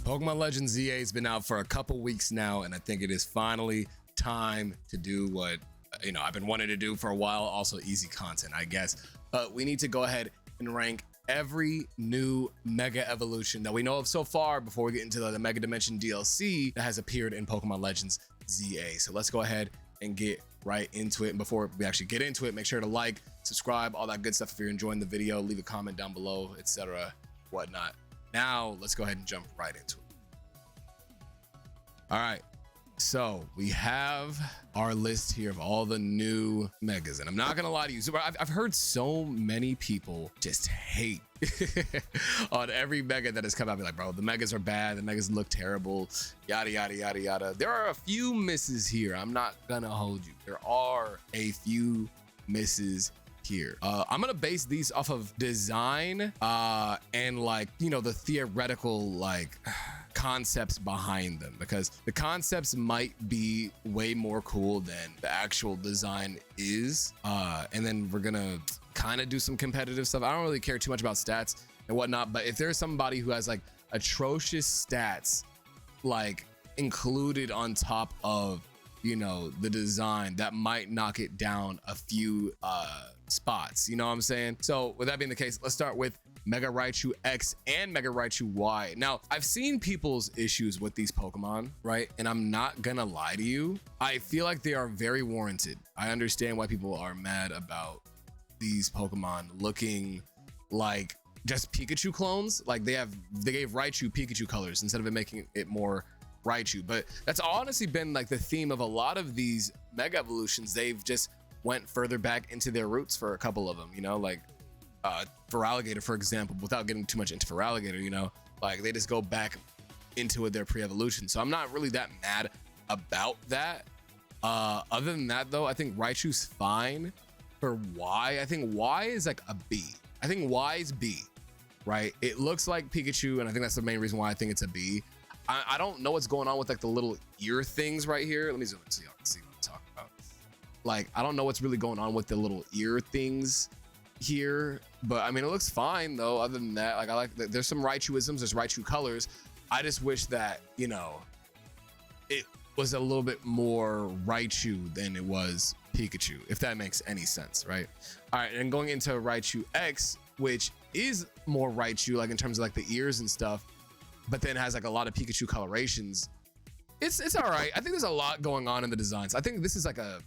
Pokemon Legends ZA has been out for a couple weeks now, and I think it is finally time to do what I've been wanting to do for a while. Also easy content, I guess. But we need to go ahead and rank every new Mega Evolution that we know of so far before we get into the Mega Dimension DLC that has appeared in Pokemon Legends ZA. So let's go ahead and get right into it. And before we actually get into it, make sure to like, subscribe, all that good stuff. If you're enjoying the video, leave a comment down below, etc., whatnot. Now let's go ahead and jump right into it. All right, so we have our list here of all the new megas, and I'm not gonna lie to you, so I've heard so many people just hate on every mega that has come out. Be like, bro, the megas are bad, the megas look terrible, yada yada yada yada. There are a few misses here. I'm not gonna hold you. There are a few misses here. I'm gonna base these off of design and the theoretical concepts behind them, because the concepts might be way more cool than the actual design is. And then we're gonna kind of do some competitive stuff. I don't really care too much about stats and whatnot, but if there's somebody who has atrocious stats included on top of the design, that might knock it down a few spots, you know what I'm saying? So with that being the case, let's start with Mega Raichu X and Mega Raichu Y. Now, I've seen people's issues with these Pokemon, right? And I'm not gonna lie to you, I feel like they are very warranted. I understand why people are mad about these Pokemon looking like just Pikachu clones. They gave Raichu Pikachu colors instead of making it more Raichu. But that's honestly been the theme of a lot of these Mega Evolutions. They've just went further back into their roots for a couple of them, Feraligatr, for example, without getting too much into Feraligatr, they just go back into their pre-evolution. So I'm not really that mad about that. Other than that, though, I think Raichu's fine. For Y, I think Y is a B. I think Y is B, right? It looks like Pikachu, and I think that's the main reason why I think it's a B. I don't know what's going on with the little ear things right here. Let me zoom in so y'all can see what I'm talking about. I don't know what's really going on with the little ear things here, but I mean, it looks fine though. Other than that, I like that there's some Raichuisms, there's Raichu colors. I just wish that it was a little bit more Raichu than it was Pikachu, if that makes any sense, right? All right, and going into Raichu X, which is more Raichu in terms of the ears and stuff, but then has a lot of Pikachu colorations. It's all right. I think there's a lot going on in the designs. I think this is a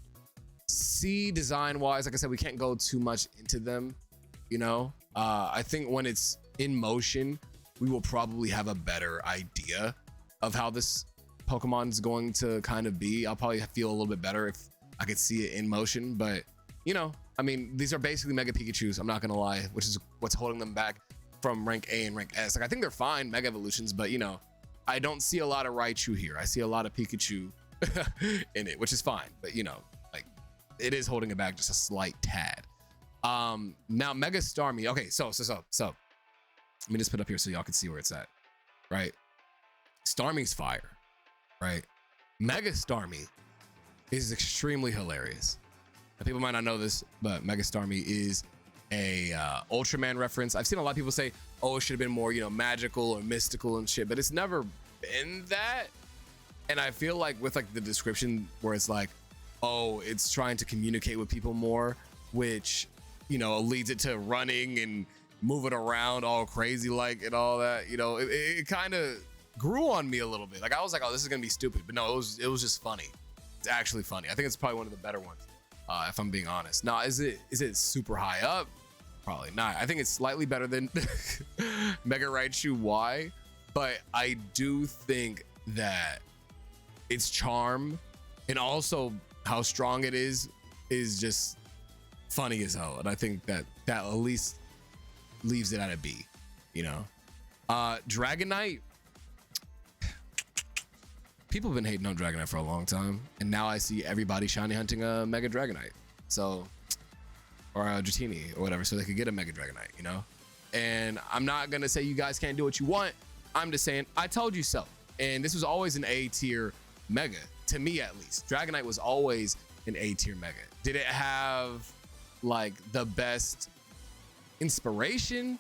C design wise. Like I said, we can't go too much into them, I think when it's in motion, we will probably have a better idea of how this Pokemon's going to kind of be. I'll probably feel a little bit better if I could see it in motion, but I mean, these are basically Mega Pikachus, I'm not gonna lie, which is what's holding them back from rank A and rank S. I think they're fine Mega Evolutions, but I don't see a lot of Raichu here. I see a lot of Pikachu in it, which is fine, but it is holding it back just a slight tad. Now Mega Starmie. Okay, so let me just put it up here so y'all can see where it's at, right? Starmie's fire, right? Mega Starmie is extremely hilarious. Now, people might not know this, but Mega Starmie is a Ultraman reference. I've seen a lot of people say, oh, it should have been more magical or mystical and shit, but it's never been that. And I feel with the description where it's oh, it's trying to communicate with people more, which leads it to running and moving around all crazy and all that. It kind of grew on me a little bit. I was oh, this is gonna be stupid, but no, it was just funny. It's actually funny. I think it's probably one of the better ones, if I'm being honest. Now, is it super high up? Probably not. I think it's slightly better than Mega Raichu Y, but I do think that its charm and also how strong it is just funny as hell. And I think that at least leaves it at a B, Dragonite. People have been hating on Dragonite for a long time, and now I see everybody shiny hunting a Mega Dragonite, or a Dratini or whatever, so they could get a Mega Dragonite, And I'm not gonna say you guys can't do what you want. I'm just saying I told you so. And this was always an A tier Mega, to me at least. Dragonite was always an A tier Mega. Did it have the best Inspiration,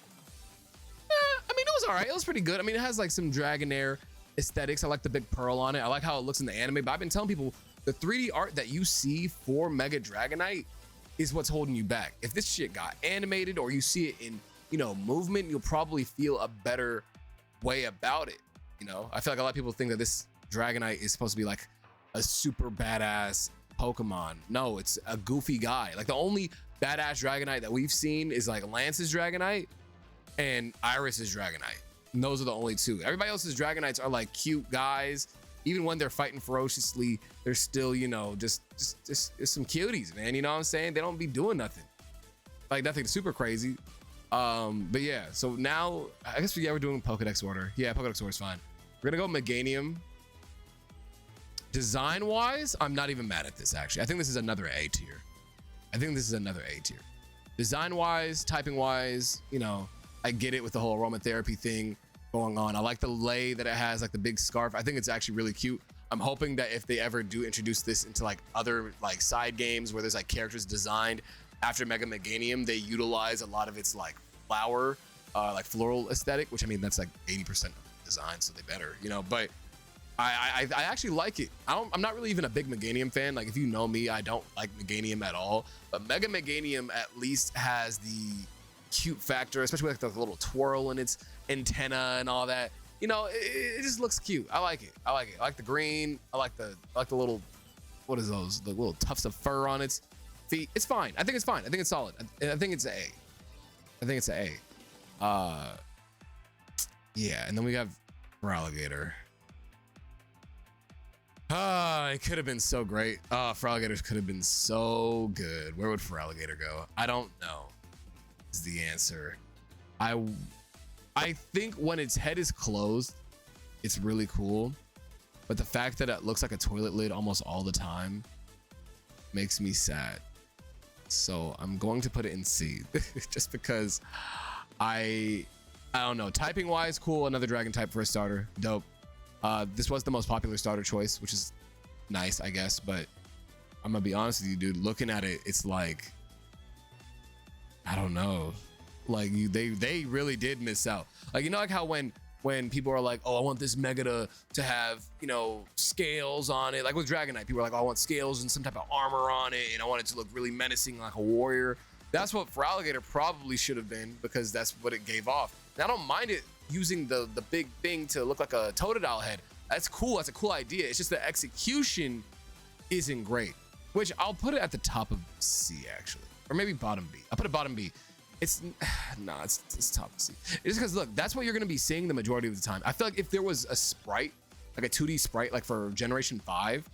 I mean, it was all right. It was pretty good. I mean, it has like some Dragonair aesthetics. I like the big pearl on it. I like how it looks in the anime, but I've been telling people the 3D art that you see for Mega Dragonite is what's holding you back. If this shit got animated or you see it in, you know, movement, you'll probably feel a better way about it. You know, I feel like a lot of people think that this Dragonite is supposed to be like a super badass Pokemon. No, it's a goofy guy. Like the only badass Dragonite that we've seen is like Lance's Dragonite and Iris's Dragonite. And those are the only two. Everybody else's Dragonites are like cute guys. Even when they're fighting ferociously, they're still, you know, just some cuties, man. You know what I'm saying? They don't be doing nothing. Like nothing super crazy. But yeah, so now I guess we're doing Pokedex order. Yeah, Pokedex order is fine. We're gonna go Meganium. Design wise, I'm not even mad at this actually. I think this is another A tier. Design wise, typing wise, you know, I get it with the whole aromatherapy thing going on. I like the lei that it has, like the big scarf. I think it's actually really cute. I'm hoping that if they ever do introduce this into like other like side games where there's like characters designed after Mega Meganium, they utilize a lot of its like flower, like floral aesthetic, which I mean, that's like 80% of the design, so they better, you know, but I actually like it. I'm not really even a big Meganium fan. Like if you know me, I don't like Meganium at all, but Mega Meganium at least has the cute factor, especially with like the little twirl in its antenna and all that. You know, it just looks cute. I like it. I like the green. I like the little, what is those? The little tufts of fur on its feet. It's fine. I think it's fine. I think it's solid. I think it's an A. Yeah, and then we have Feraligatr. It could have been so great. Feraligatr could have been so good. Where would Feraligatr go? I don't know is the answer. I think when its head is closed, it's really cool. But the fact that it looks like a toilet lid almost all the time makes me sad. So I'm going to put it in C just because I don't know. Typing wise, cool. Another dragon type for a starter. Dope. This was the most popular starter choice, which is nice, I guess. But I'm gonna be honest with you, dude. Looking at it, it's like, I don't know. Like they really did miss out. Like, you know, like how when people are like, oh, I want this Mega to have, you know, scales on it. Like with Dragonite, people are like, oh, I want scales and some type of armor on it, and I want it to look really menacing like a warrior. That's what Feraligatr probably should have been, because that's what it gave off. And I don't mind it using the big thing to look like a Totodile head. That's cool. That's a cool idea. It's just the execution isn't great, which I'll put it at the top of C actually, or maybe bottom B. I'll put it bottom B. It's nah, it's top C. It's because look, that's what you're gonna be seeing the majority of the time. I feel like if there was a sprite, like a 2D sprite, like for Generation 5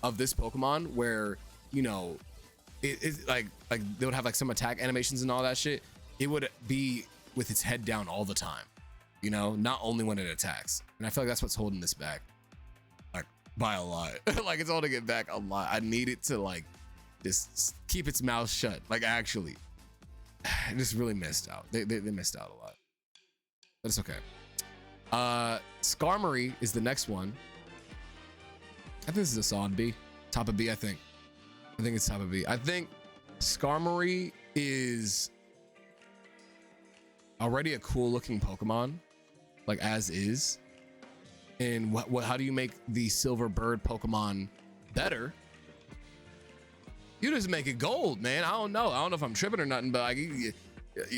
of this Pokemon, where, you know, it's like they would have like some attack animations and all that shit, it would be with its head down all the time, you know, not only when it attacks. And I feel like that's what's holding this back, like by a lot. Like it's holding it back a lot. I need it to like just keep its mouth shut. Like actually, I just really missed out. They missed out a lot, but it's okay. Skarmory is the next one. I think this is a solid B, top of B. I think it's top of B. I think Skarmory is already a cool looking Pokemon, like as is. And how do you make the silver bird Pokemon better? You just make it gold, man. I don't know if I'm tripping or nothing, but like you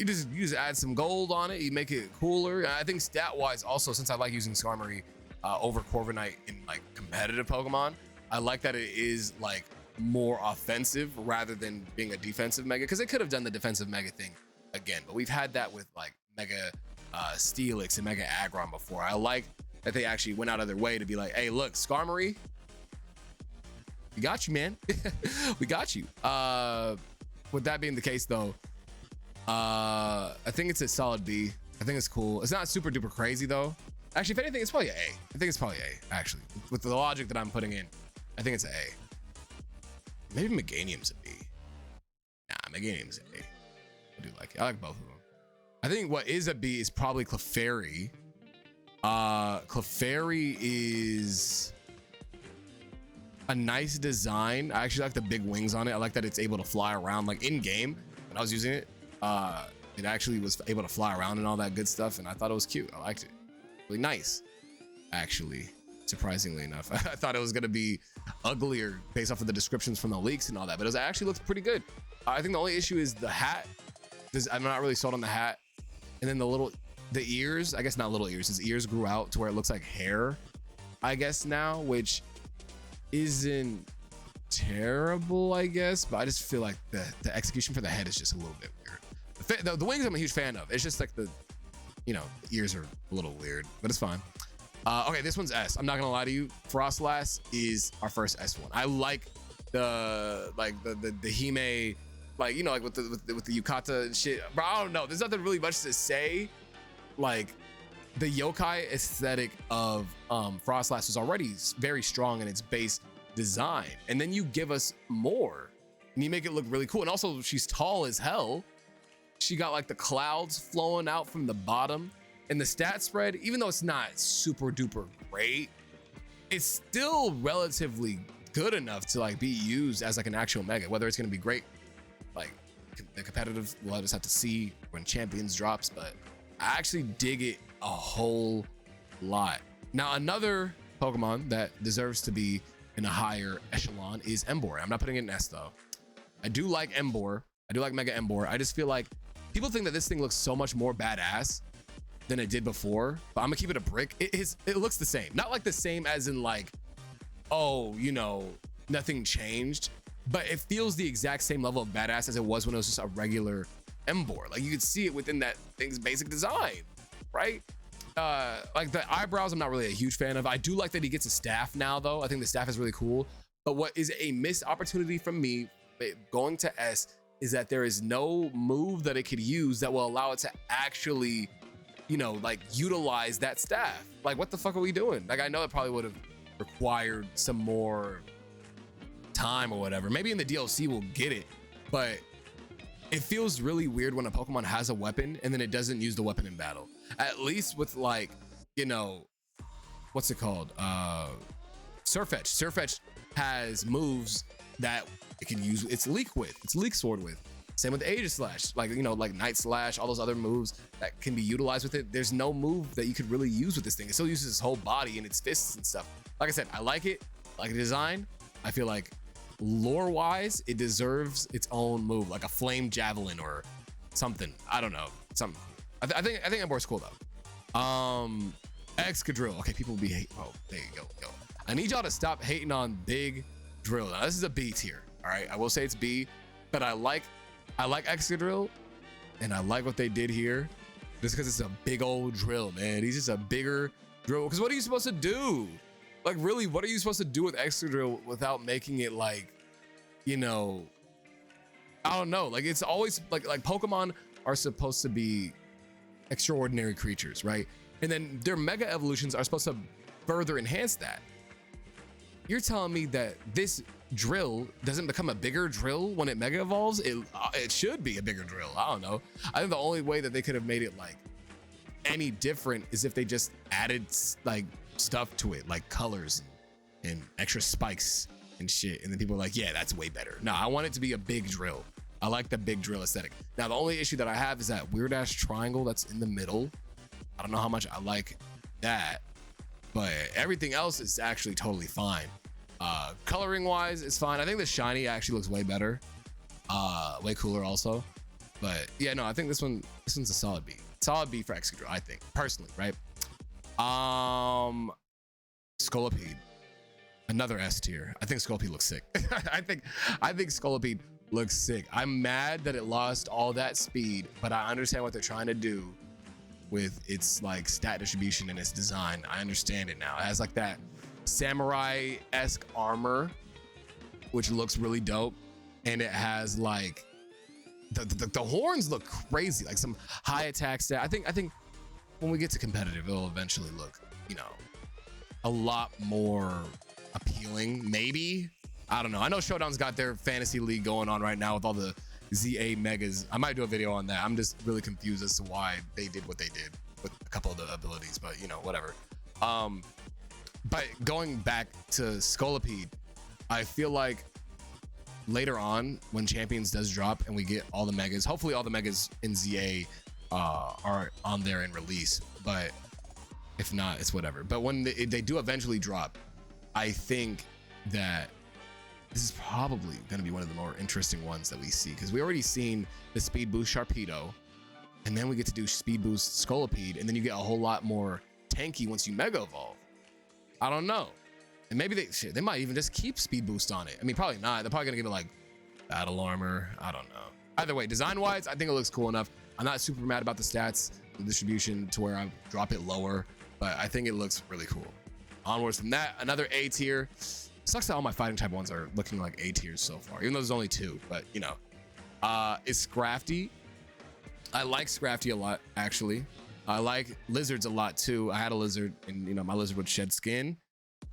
just add some gold on it. You make it cooler. And I think stat wise also, since I like using Skarmory over Corviknight in like competitive Pokemon, I like that it is like more offensive rather than being a defensive Mega, because they could have done the defensive Mega thing again, but we've had that with like Mega Steelix and Mega Aggron before. I like that they actually went out of their way to be like, hey, look, Skarmory, we got you, man. We got you. With that being the case though, I think it's a solid B. I think it's cool. It's not super duper crazy though. Actually, if anything, it's probably an A. I think it's probably A, actually. With the logic that I'm putting in, I think it's an A. Maybe Meganium's a B. Nah, Meganium's an A. I do like it. I like both of them. I think what is a B is probably Clefairy. Clefairy is a nice design. I actually like the big wings on it. I like that it's able to fly around like in game when I was using it. It actually was able to fly around and all that good stuff, and I thought it was cute. I liked it. Really nice, actually, surprisingly enough. I thought it was gonna be uglier based off of the descriptions from the leaks and all that, but it actually looked pretty good. I think the only issue is the hat. I'm not really sold on the hat. And then the ears, I guess not little ears, his ears grew out to where it looks like hair, I guess now, which isn't terrible, I guess, but I just feel like the execution for the head is just a little bit weird. The wings I'm a huge fan of. It's just like the ears are a little weird, but it's fine. Okay, this one's S. I'm not gonna lie to you. Frostlass is our first S one. I like the Hime, like, like with the yukata and shit. Bro, I don't know. There's nothing really much to say. Like, the yokai aesthetic of Frostlass was already very strong in its base design, and then you give us more, and you make it look really cool. And also, she's tall as hell. She got like the clouds flowing out from the bottom, and the stat spread, even though it's not super duper great, it's still relatively good enough to like be used as like an actual mega. Whether it's gonna be great, like the competitive, we'll just have to see when Champions drops, but I actually dig it a whole lot. Now, another Pokemon that deserves to be in a higher echelon is Emboar. I'm not putting it in S though. I do like Emboar. I do like Mega Emboar. I just feel like people think that this thing looks so much more badass than it did before, but I'm gonna keep it a brick. It looks the same. Not like the same as in like, oh, nothing changed, but it feels the exact same level of badass as it was when it was just a regular Emboar. Like, you could see it within that thing's basic design, right? Like the eyebrows, I'm not really a huge fan of. I do like that he gets a staff now though. I think the staff is really cool, but what is a missed opportunity from me going to S is that there is no move that it could use that will allow it to actually, like utilize that staff. Like, what the fuck are we doing? Like, I know it probably would have required some more time or whatever. Maybe in the DLC we'll get it, but it feels really weird when a Pokemon has a weapon and then it doesn't use the weapon in battle. At least with like, what's it called? Surfetch. Surfetch has moves that it can use its leak sword with. Same with Aegislash, like Night Slash, all those other moves that can be utilized with it. There's no move that you could really use with this thing. It still uses its whole body and its fists and stuff. Like I said, I like it, like the design. I feel like lore wise, it deserves its own move, like a flame javelin or something. I don't know, something. I think Emboar's cool though. Excadrill. Okay, people will be hate. Oh, there you go. I need y'all to stop hating on Big Drill. Now, this is a B tier. All right, I will say it's B, but I like Excadrill, and I like what they did here, just because it's a big old drill, man. He's just a bigger drill. Because what are you supposed to do? Like, really, what are you supposed to do with Excadrill without making it like, I don't know. Like, it's always like Pokemon are supposed to be extraordinary creatures, right? And then their mega evolutions are supposed to further enhance that. You're telling me that this drill doesn't become a bigger drill when it mega evolves? It should be a bigger drill. I don't know. I think the only way that they could have made it like any different is if they just added like stuff to it, like colors and extra spikes and shit. And then people are like, yeah, that's way better. No, I want it to be a big drill. I like the big drill aesthetic. Now, the only issue that I have is that weird ass triangle that's in the middle. I don't know how much I like that, but everything else is actually totally fine. Coloring wise, it's fine. I think the shiny actually looks way better, way cooler also. But yeah, no, I think this one's a solid B. Solid B for Excadrill, I think, personally, right? Scolipede, another S tier. I think Scolipede looks sick. I think Scolipede looks sick. I'm mad that it lost all that speed, but I understand what they're trying to do with its like stat distribution and its design. I understand it now. It has like that samurai-esque armor, which looks really dope, and it has like the horns look crazy, like some high attack stat. I think when we get to competitive, it'll eventually look, a lot more appealing. Maybe, I don't know. I know Showdown's got their fantasy league going on right now with all the ZA megas. I might do a video on that. I'm just really confused as to why they did what they did with a couple of the abilities, but whatever. But going back to Scolipede, I feel like later on when Champions does drop and we get all the megas, hopefully all the megas in ZA are on there in release, but if not, it's whatever. But when they do eventually drop, I think that this is probably going to be one of the more interesting ones that we see, because we already seen the speed boost Sharpedo, and then we get to do speed boost Scolipede, and then you get a whole lot more tanky once you mega evolve. I don't know. And maybe they might even just keep speed boost on it. I mean, probably not. They're probably gonna give it like battle armor. I don't know. Either way, design wise, I think it looks cool enough. I'm not super mad about the stats, the distribution to where I drop it lower, but I think it looks really cool. Onwards from that, another A tier. Sucks that all my fighting type ones are looking like A tiers so far, even though there's only 2, but you know. It's Scrafty. I like Scrafty a lot, actually. I like lizards a lot too. I had a lizard, and you know, my lizard would shed skin,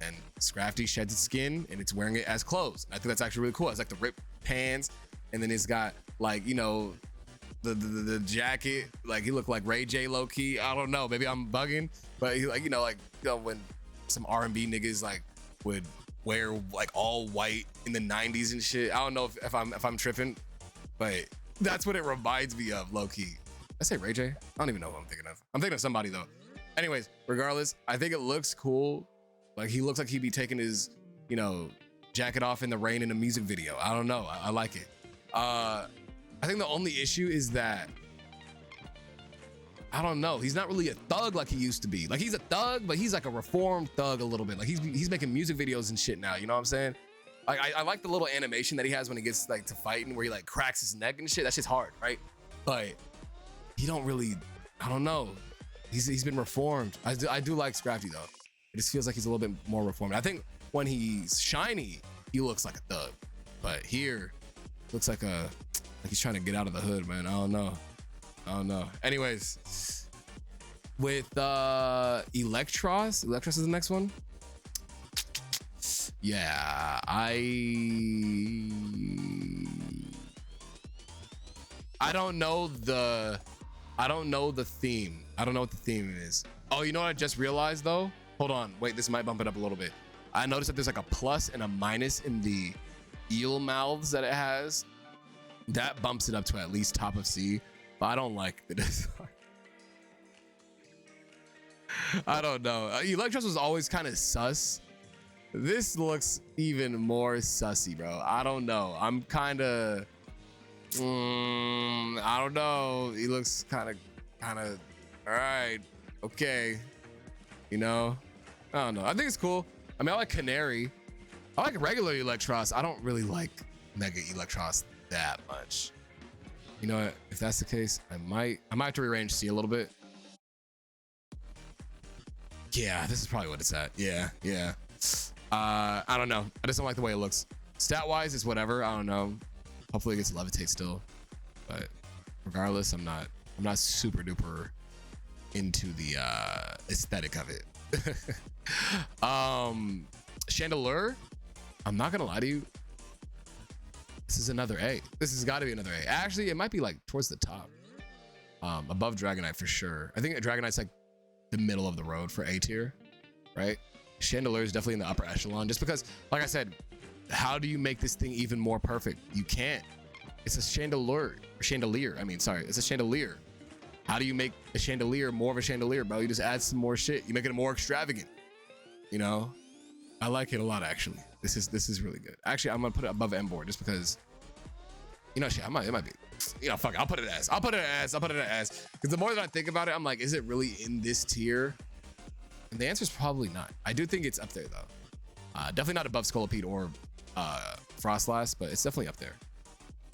and Scrafty sheds its skin and it's wearing it as clothes. I think that's actually really cool. It's like the ripped pants, and then it's got like, you know, the jacket. Like he looked like Ray J low key. I don't know, maybe I'm bugging, but he, like, you know, when some R&B niggas like would wear like all white in the 90s and shit. I don't know if I'm tripping, but that's what it reminds me of, low key. I say Ray J? I don't even know who I'm thinking of. I'm thinking of somebody though. Anyways, regardless, I think it looks cool. Like he looks like he'd be taking his, you know, jacket off in the rain in a music video. I don't know. I like it. I think the only issue is that, I don't know, he's not really a thug like he used to be. Like he's a thug, but he's like a reformed thug a little bit. Like he's making music videos and shit now. You know what I'm saying? Like I like the little animation that he has when he gets like to fighting, where he like cracks his neck and shit. That shit's hard, right? But he don't really, I don't know. He's been reformed. I do like Scrafty though. It just feels like he's a little bit more reformed. I think when he's shiny, he looks like a thug, but here looks like he's trying to get out of the hood, man. I don't know. Anyways, with Electros is the next one. Yeah, I don't know the theme. I don't know what the theme is. Oh, you know what I just realized though? Hold on, wait, this might bump it up a little bit. I noticed that there's like a plus and a minus in the eel mouths that it has. That bumps it up to at least top of C, but I don't like the design. I don't know. Electros was always kind of sus. This looks even more sussy, bro. I don't know. I'm kind of, I don't know. He looks kind of, all right, okay. You know, I don't know. I think it's cool. I mean, I like Canary. I like regular Electros. I don't really like Mega Electros that much. You know what? If that's the case, I might have to rearrange C a little bit. Yeah, this is probably what it's at. Yeah. I don't know. I just don't like the way it looks. Stat wise, it's whatever. I don't know. Hopefully it gets levitate still, but regardless, I'm not super duper into the aesthetic of it. Chandelure, I'm not gonna lie to you, this is another A. This has got to be another A. Actually, it might be like towards the top, above Dragonite for sure. I think Dragonite's like the middle of the road for A tier, right? Chandelure is definitely in the upper echelon, just because, like I said, how do you make this thing even more perfect? You can't. It's a chandelier. It's a chandelier. How do you make a chandelier more of a chandelier, bro? You just add some more shit. You make it more extravagant. You know, I like it a lot actually. This is really good. Actually, I'm gonna put it above M-board just because, you know, shit. It might be. You know, fuck it. I'll put it as. Because the more that I think about it, I'm like, is it really in this tier? And the answer is probably not. I do think it's up there though. Definitely not above Scolipede or Frostlass, but it's definitely up there.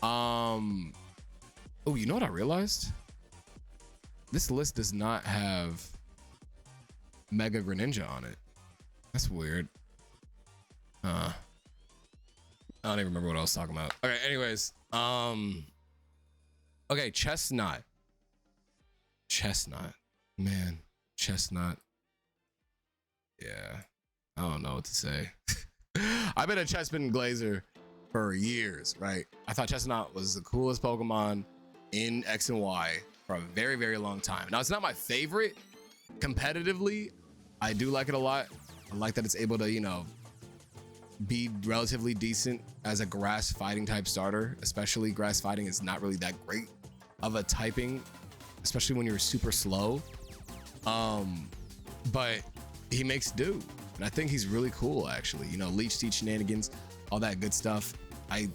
Oh, you know what I realized? This list does not have Mega Greninja on it. That's weird. I don't even remember what I was talking about. Okay, anyways. Okay, Chestnut. Man, Chestnut. Yeah, I don't know what to say. I've been a Chespin Glazer for years, right? I thought Chestnut was the coolest Pokemon in X and Y for a very, very long time. Now, it's not my favorite competitively. I do like it a lot. I like that it's able to, you know, be relatively decent as a grass fighting type starter, especially grass fighting is not really that great of a typing, especially when you're super slow. But he makes do, and I think he's really cool actually. You know, leech seed shenanigans, all that good stuff. And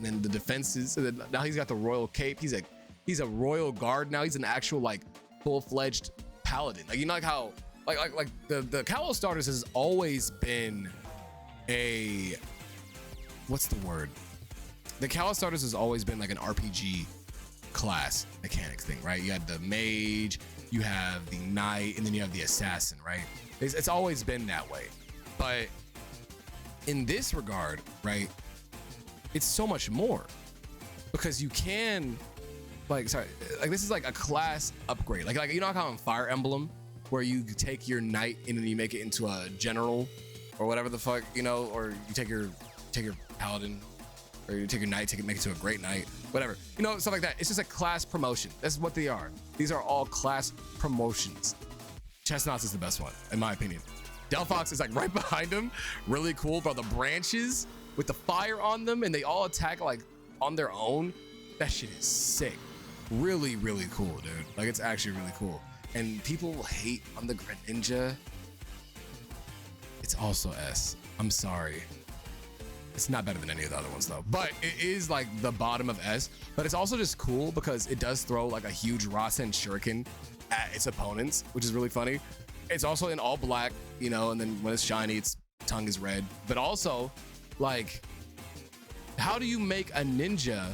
then the defenses. Now he's got the royal cape. He's a royal guard now. He's an actual like full-fledged paladin. Like, you know, like how like the Kalos starters has always been a, what's the word? The Kalos starters has always been like an RPG class mechanics thing, right? You had the mage, you have the knight, and then you have the assassin, right? It's always been that way. But in this regard, right, it's so much more, because you can like this is like a class upgrade, like you know how in Fire Emblem where you take your knight and then you make it into a general or whatever the fuck, you know, or you take your paladin, or you take your knight, make it to a great knight, whatever, you know, stuff like that. It's just a class promotion. That's what they are. These are all class promotions. Chestnuts is the best one in my opinion. Delphox is like right behind him, really cool, bro. The branches with the fire on them and they all attack like on their own. That shit is sick. Really, really cool, dude. Like, it's actually really cool. And people hate on the Greninja. It's also S. I'm sorry. It's not better than any of the other ones though, but it is like the bottom of S. But it's also just cool because it does throw like a huge Rasen Shuriken at its opponents, which is really funny. It's also in all black, you know, and then when it's shiny, its tongue is red. But also, like, how do you make a ninja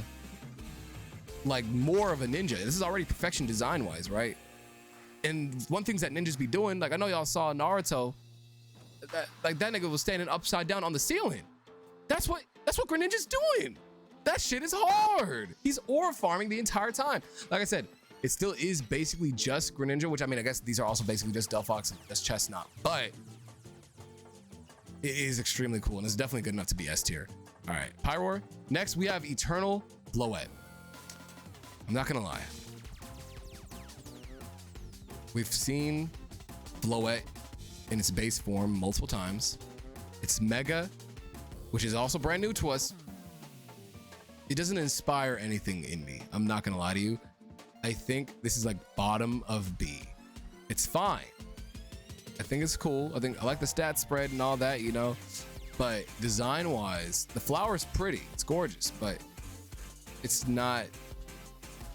like more of a ninja? This is already perfection design wise, right? And one things that ninjas be doing, like I know y'all saw Naruto, that nigga was standing upside down on the ceiling. That's what Greninja's doing. That shit is hard. He's aura farming the entire time. Like I said, it still is basically just Greninja, which I mean, I guess these are also basically just Delphox and just Chestnut, but it is extremely cool and it's definitely good enough to be S tier. All right, Pyroar. Next, we have Eternal Floette. I'm not gonna lie. We've seen Floette in its base form multiple times. It's Mega, which is also brand new to us. It doesn't inspire anything in me. I'm not gonna lie to you. I think this is like bottom of B. It's fine. I think it's cool. I like the stat spread and all that, you know, but design wise, the flower's pretty, it's gorgeous, but it's not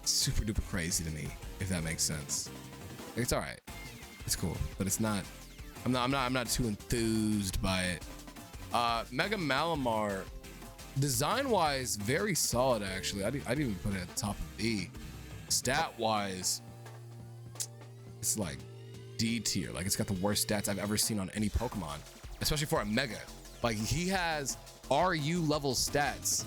super duper crazy to me, if that makes sense. It's all right, it's cool, but it's not, I'm not too enthused by it. Mega Malamar, design wise, very solid actually. I didn't even put it at the top of B. Stat wise, it's like D tier. Like, it's got the worst stats I've ever seen on any Pokemon, especially for a Mega. Like, he has RU level stats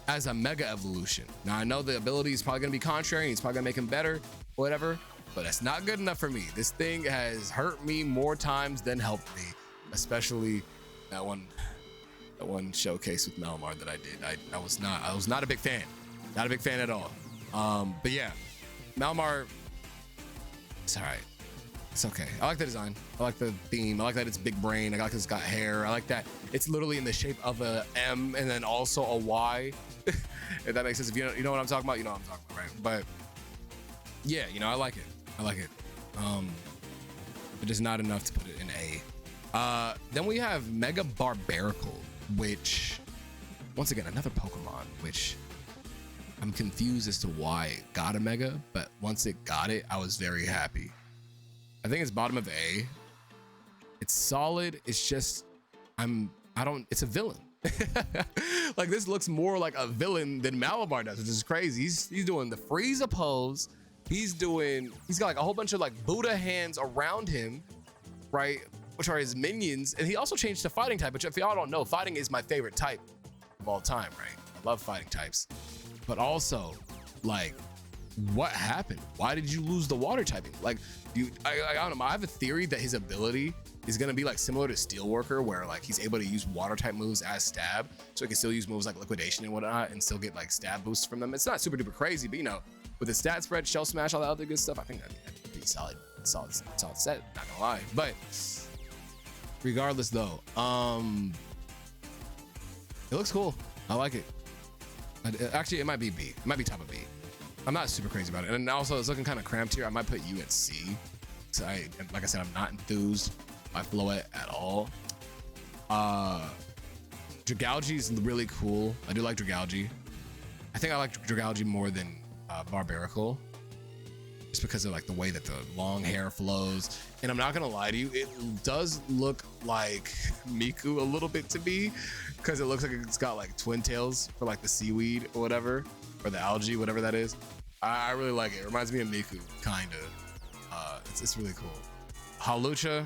as a Mega evolution. Now I know the ability is probably gonna be contrary and it's probably gonna make him better, whatever, but that's not good enough for me. This thing has hurt me more times than helped me, especially that one showcase with Malamar that I did. I was not a big fan. Not a big fan at all. But yeah, Malamar, it's all right. It's okay. I like the design. I like the theme. I like that it's big brain. I like that it's got hair. I like that it's literally in the shape of a M and then also a Y. If that makes sense. If you know what I'm talking about, you know what I'm talking about, right? But yeah, you know, I like it. I like it. But it's not enough to put it in A. Then we have Mega Barbaracle, which, once again, another Pokemon, which I'm confused as to why it got a Mega, but once it got it, I was very happy. I think it's bottom of A. It's solid. It's just, it's a villain. Like, this looks more like a villain than Malamar does, which is crazy. He's doing the Frieza pose. He's got like a whole bunch of like Buddha hands around him, right? Which are his minions. And he also changed to fighting type, which if y'all don't know, fighting is my favorite type of all time, right? I love fighting types. But like, what happened? Why did you lose the water typing? Like, I don't know. I have a theory that his ability is gonna be like similar to Steelworker, where like he's able to use water type moves as stab, so he can still use moves like liquidation and whatnot and still get like stab boosts from them. It's not super duper crazy, but you know, with the stat spread, shell smash, all that other good stuff, I think that'd be a pretty solid set, not gonna lie. But regardless though, it looks cool. I like it. Actually, it might be B. It might be top of B. I'm not super crazy about it. And also, it's looking kind of cramped here. I might put U at C. So like I said, I'm not enthused by Floette at all. Dragalge is really cool. I do like Dragalge. I think I like Dragalge more than Barbarical, just because of like the way that the long hair flows. And I'm not gonna lie to you, it does look like Miku a little bit to me, because it looks like it's got like twin tails for like the seaweed or whatever, or the algae, whatever that is. I really like it. It reminds me of Miku, kind of. It's really cool. Halucha,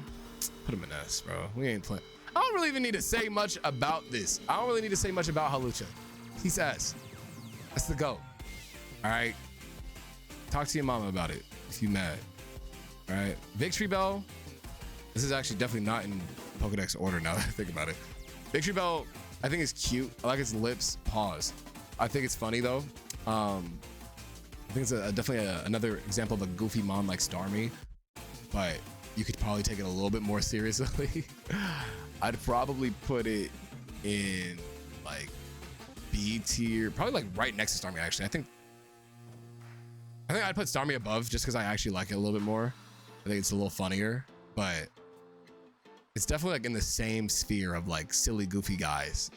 put him in S, bro. We ain't playing. I don't really even need to say much about this. I don't really need to say much about Halucha. He's S. That's the GOAT. All right. Talk to your mama about it if you mad. All right. Victory Bell. This is actually definitely not in Pokedex order now that I think about it. Victory Bell, I think is cute. I like its lips. Pause. I think it's funny though. I think it's definitely another example of a goofy mom like Starmie, but you could probably take it a little bit more seriously. I'd probably put it in like B tier, probably like right next to Starmie. Actually, I think I'd put Starmie above just because I actually like it a little bit more. I think it's a little funnier, but it's definitely like in the same sphere of like silly, goofy guys.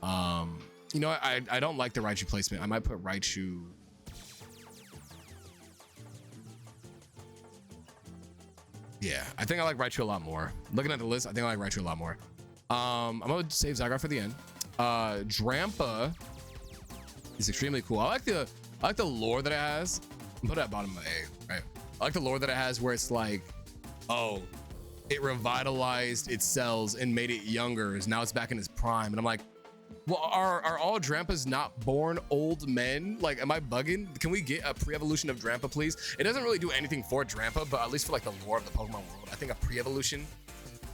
You know, I don't like the Raichu placement. I might put Raichu. Yeah, I think I like Raichu a lot more. Looking at the list, I think I like Raichu a lot more. I'm gonna save Zygarde for the end. Drampa is extremely cool. I like the lore that it has. Put it at bottom of A, right? I like the lore that it has where it's like, oh, it revitalized its cells and made it younger. Now it's back in its prime. And I'm like, well, are all Drampas not born old men? Like, am I bugging? Can we get a pre-evolution of Drampa, please? It doesn't really do anything for Drampa, but at least for like the lore of the Pokemon world, I think a pre-evolution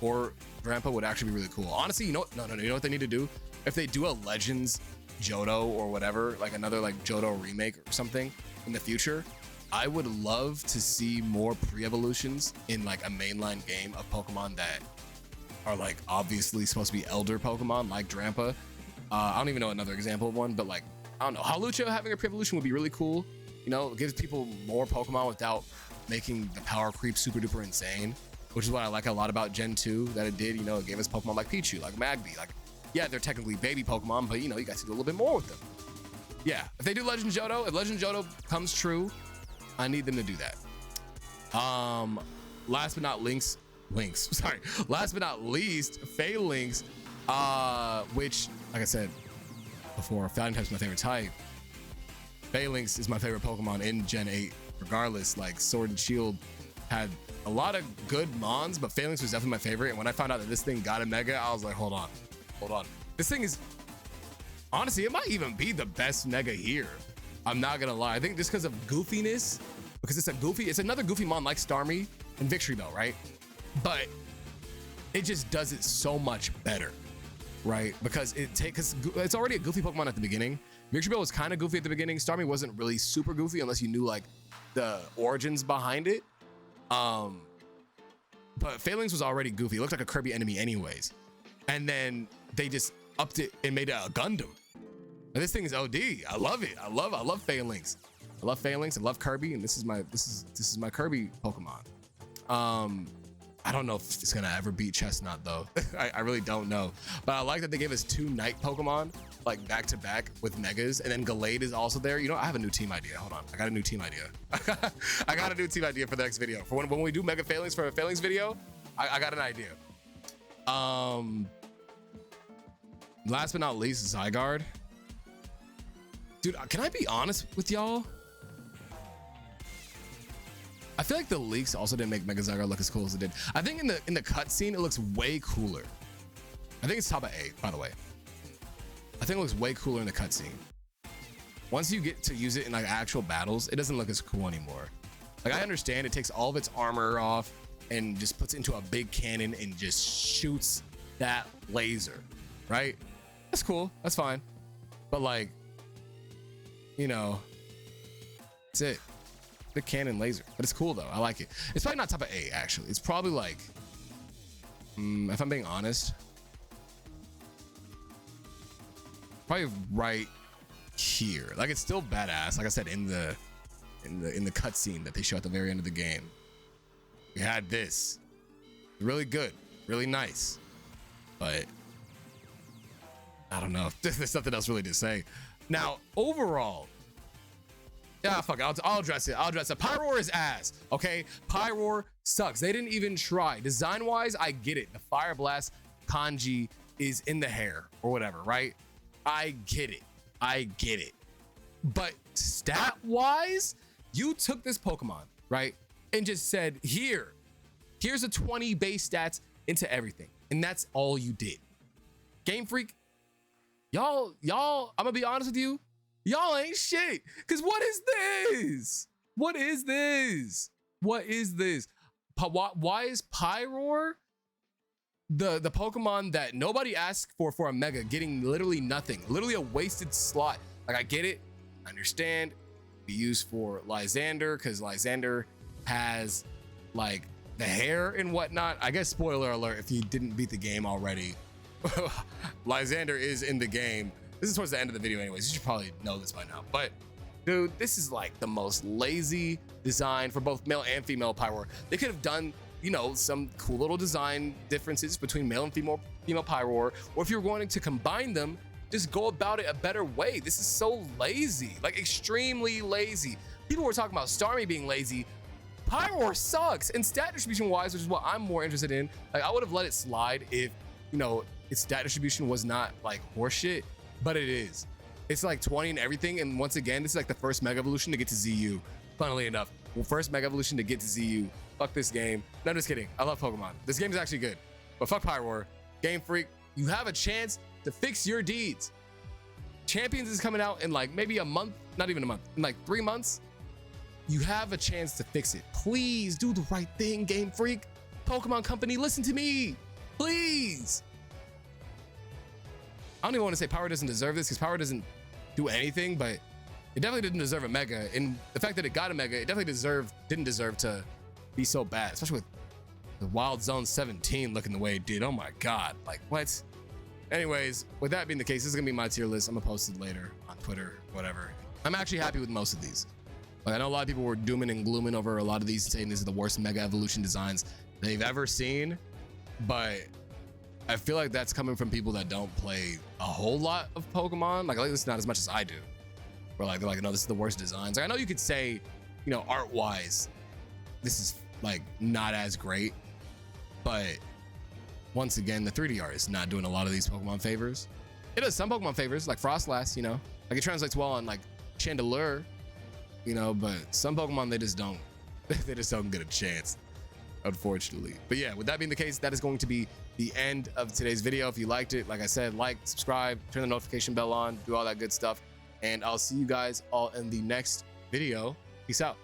for Drampa would actually be really cool. Honestly, you know, no, you know what they need to do? If they do a Legends Johto or whatever, like another like Johto remake or something in the future, I would love to see more pre-evolutions in like a mainline game of Pokemon that are like obviously supposed to be elder Pokemon like Drampa. I don't even know another example of one, but like, I don't know. Halucha having a pre-evolution would be really cool. You know, it gives people more Pokemon without making the power creep super duper insane, which is what I like a lot about Gen 2 that it did. You know, it gave us Pokemon like Pichu, like Magby. Like, yeah, they're technically baby Pokemon, but you know, you guys can do a little bit more with them. Yeah, if they do Legend Johto, if Legend Johto comes true, I need them to do that. Last but not least, last but not least, Phalanx, which, like I said before, Fountain type's my favorite type. Phalanx is my favorite Pokemon in Gen 8, regardless. Like, Sword and Shield had a lot of good Mons, but Phalanx was definitely my favorite. And when I found out that this thing got a Mega, I was like, hold on. This thing is, honestly, it might even be the best Mega here. I'm not gonna lie. I think just because of goofiness, because it's another goofy Mon like Starmie and Victory Bell, right? But it just does it so much better, right? Because it's already a goofy Pokemon at the beginning. Victory Bell was kind of goofy at the beginning. Starmie wasn't really super goofy unless you knew like the origins behind it. But Phalanx was already goofy. It looked like a Kirby enemy anyways. And then they just upped it and made it a Gundam. And this thing is OD. I love it. I love Phalanx. I love Phalanx. I love Kirby, and this is my Kirby Pokemon. I don't know if it's gonna ever beat Chestnut though. I really don't know. But I like that they gave us 2 Night Pokemon like back to back with Megas, and then Gallade is also there. You know, I have a new team idea. Hold on, I got a new team idea. I got a new team idea for the next video. For when we do Mega Phalanx for a Phalanx video, I got an idea. Last but not least, Zygarde. Dude, can I be honest with y'all? I feel like the leaks also didn't make Mega Zygarde look as cool as it did. I think in the cutscene, it looks way cooler. I think it's top of A, by the way. I think it looks way cooler in the cutscene. Once you get to use it in like actual battles, it doesn't look as cool anymore. Like, I understand it takes all of its armor off and just puts it into a big cannon and just shoots that laser, right? That's cool. That's fine. But like, you know, that's it. The cannon laser, but it's cool though. I like it. It's probably not top of A actually. It's probably like If I'm being honest, probably right here. Like, it's still badass. Like I said, in the cutscene that they show at the very end of the game, we had this. Really good, really nice, but I don't know. There's nothing else really to say. Now, overall, yeah, fuck it. I'll address it. Pyroar is ass. Okay, Pyroar sucks. They didn't even try. Design-wise, I get it. The Fire Blast kanji is in the hair or whatever, right? I get it. But stat-wise, you took this Pokemon, right, and just said, here's a 20 base stats into everything, and that's all you did. Game Freak, y'all, I'm gonna be honest with you. Y'all ain't shit. Cause what is this? Why is Pyroar the Pokemon that nobody asked for a Mega getting literally nothing, literally a wasted slot? Like, I get it, I understand. Be used for Lysander because Lysander has like the hair and whatnot. I guess spoiler alert if you didn't beat the game already. Lysander is in the game. This is towards the end of the video anyways. You should probably know this by now. But dude, this is like the most lazy design for both male and female Pyroar. They could have done, you know, some cool little design differences between male and female Pyroar. Or if you're wanting to combine them, just go about it a better way. This is so lazy, like extremely lazy. People were talking about Starmie being lazy. Pyroar sucks. And stat distribution wise, which is what I'm more interested in, like, I would have let it slide if, you know, its stat distribution was not like horseshit. But it is. It's like 20 and everything. And once again, this is like the first Mega Evolution to get to ZU. Funnily enough, first Mega Evolution to get to ZU. Fuck this game. No, I'm just kidding. I love Pokemon. This game is actually good. But fuck Pyroar. Game Freak, you have a chance to fix your deeds. Champions is coming out in like maybe a month. Not even a month. In like 3 months. You have a chance to fix it. Please do the right thing, Game Freak. Pokemon Company, listen to me. Please. I don't even want to say Pyroar doesn't deserve this because Pyroar doesn't do anything, but it definitely didn't deserve a Mega. And the fact that it got a Mega, it definitely didn't deserve to be so bad, especially with the Wild Zone 17 looking the way it did. Oh my God, like what? Anyways, with that being the case, this is gonna be my tier list. I'm gonna post it later on Twitter, whatever. I'm actually happy with most of these. Like, I know a lot of people were dooming and glooming over a lot of these, saying these are the worst Mega Evolution designs they've ever seen, but I feel like that's coming from people that don't play a whole lot of Pokemon. Like, at least not as much as I do. Where like, they're like, no, this is the worst designs. Like, I know you could say, you know, art-wise, this is like not as great, but once again, the 3D art is not doing a lot of these Pokemon favors. It does some Pokemon favors, like Frostlass, you know, like it translates well on like Chandelure, you know, but some Pokemon, they just don't get a chance, unfortunately. But yeah, with that being the case, that is going to be the end of today's video. If you liked it, like I said, like, subscribe, turn the notification bell on, do all that good stuff, and I'll see you guys all in the next video. Peace out.